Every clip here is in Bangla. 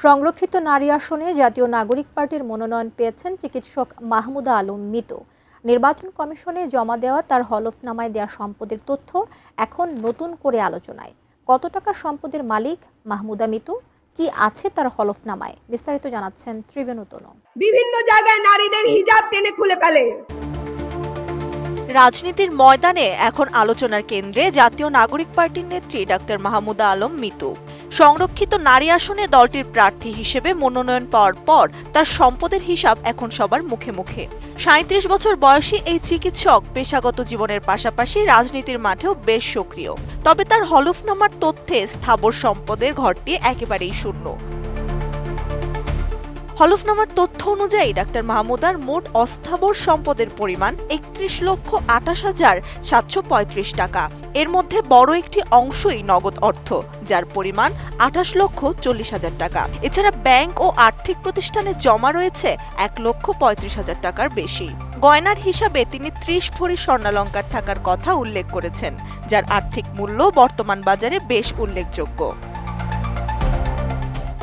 সংরক্ষিত নারী আসনে জাতীয় নাগরিক পার্টির মনোনয়ন পেয়েছেন চিকিৎসক মাহমুদা আলম মিতু। নির্বাচন কমিশনে জমা দেওয়া তার হলফনামায় দেওয়া সম্পদের তথ্য এখন নতুন করে আলোচনায়। কত টাকার সম্পদের মালিক মাহমুদা মিতু, কি আছে তার হলফনামায়, বিস্তারিত জানাচ্ছেন ত্রিবেণী তনু। বিভিন্ন জায়গায় নারীদের হিজাব টেনে খুলে ফেলে। রাজনীতির ময়দানে এখন আলোচনার কেন্দ্রে জাতীয় নাগরিক পার্টির নেত্রী ডাক্তার মাহমুদা আলম মিতু। সংরক্ষিত নারী আসনে দলটির প্রার্থী হিসেবে মনোনয়ন পাওয়ার পর তার সম্পদের হিসাব এখন সবার মুখে মুখে। ৩৭ বছর বয়সী এই চিকিৎসক পেশাগত জীবনের পাশাপাশি রাজনীতির মাঠেও বেশ সক্রিয়। তবে তার হলফনামার তথ্যে স্থাবর সম্পদের ঘরটি একেবারেই শূন্য। হলফনামার তথ্য অনুযায়ী ডাক্তার মাহমুদার মোট অস্থাবর সম্পদের পরিমাণ ৩১,২৮,৭৩৫ টাকা। এর মধ্যে বড় একটি অংশই নগদ অর্থ, যার পরিমাণ ২৮,৪০,০০০ টাকা। এছাড়া ব্যাংক ও আর্থিক প্রতিষ্ঠানে জমা রয়েছে ১,৩৫,০০০ টাকার বেশি। গয়নার হিসাবে তিনি ৩০ ভরি স্বর্ণালংকার থাকার কথা উল্লেখ করেছেন, যার আর্থিক মূল্য বর্তমান বাজারে বেশ উল্লেখযোগ্য।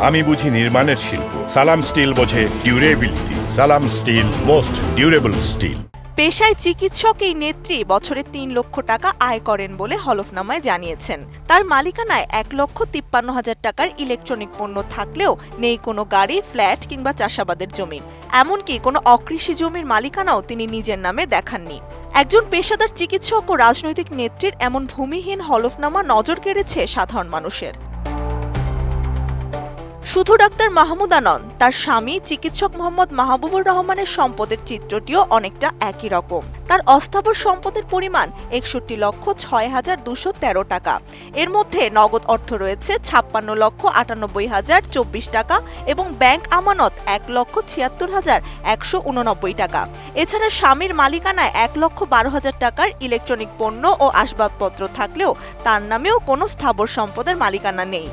আমি বুঝি নির্মাণের শিল্প, সালাম স্টিল বোঝে ডিউরেবিলিটি। সালাম স্টিল, মোস্ট ডিউরেবল স্টিল। পেশায় চিকিৎসক এই নেত্রী বছরে ৩ লক্ষ টাকা আয় করেন বলে হলফনামায় জানিয়েছেন। তার মালিকানায় ১,৫৩,০০০ টাকার ইলেকট্রনিক পণ্য থাকলেও নেই কোনো গাড়ি, ফ্ল্যাট কিংবা চাষাবাদের জমি। এমনকি কোনো অকৃষি জমির মালিকানাও তিনি নিজের নামে দেখাননি। একজন পেশাদার চিকিৎসক ও রাজনৈতিক নেত্রীর এমন ভূমিহীন হলফনামা নজর কেড়েছে সাধারণ মানুষের। শুধু ডাক্তার মাহমুদা নন, তার স্বামী চিকিৎসক মোহাম্মদ মাহবুবুর রহমানের সম্পদের চিত্রটিও অনেকটা একই রকম। তার অস্থাবর সম্পদের পরিমাণ ৬১,৬৬,২১৩ টাকা। এর মধ্যে নগদ অর্থ রয়েছে ৫৬,৯৮,০২৪ টাকা এবং ব্যাংক আমানত ১,৭৬,১৮৯ টাকা। এছাড়া স্বামীর মালিকানায় ১,১২,০০০ টাকার ইলেকট্রনিক পণ্য ও আসবাবপত্র থাকলেও তার নামেও কোনো স্থাবর সম্পদের মালিকানা নেই।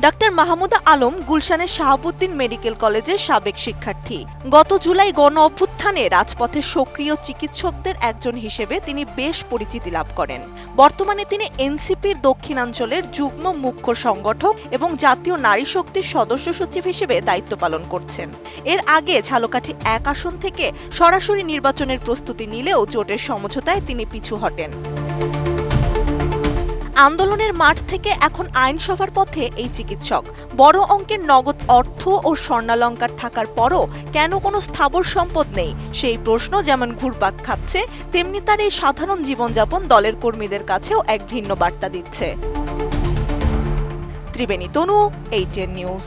ডাক্তার মাহমুদা আলম গুলশানের শাহাবুদ্দিন মেডিকেল কলেজের সাবেক শিক্ষার্থী। গত জুলাই গণ অভ্যুত্থানে রাজপথে সক্রিয় চিকিৎসকদের একজন হিসেবে তিনি বেশ পরিচিতি লাভ করেন। বর্তমানে তিনি এনসিপির দক্ষিণাঞ্চলের যুগ্ম মুখ্য সংগঠক এবং জাতীয় নারী শক্তির সদস্য সচিব হিসেবে দায়িত্ব পালন করছেন। এর আগে ঝালকাঠি ১ আসন থেকে সরাসরি নির্বাচনের প্রস্তুতি নিলেও জোটের সমঝোতায় তিনি পিছু হটেন। আন্দোলনের মাঠ থেকে এখন আইনসভার পথে এই চিকিৎসক। বড় অঙ্কের নগদ অর্থ ও স্বর্ণালংকার থাকার পরও কেন কোনো স্থাবর সম্পদ নেই, সেই প্রশ্ন যেমন ঘুরপাক খাচ্ছে, তেমনি তার এই সাধারণ জীবনযাপন দলের কর্মীদের কাছেও এক ভিন্ন বার্তা দিচ্ছে। ত্রিবেণী তনু, ATN নিউজ।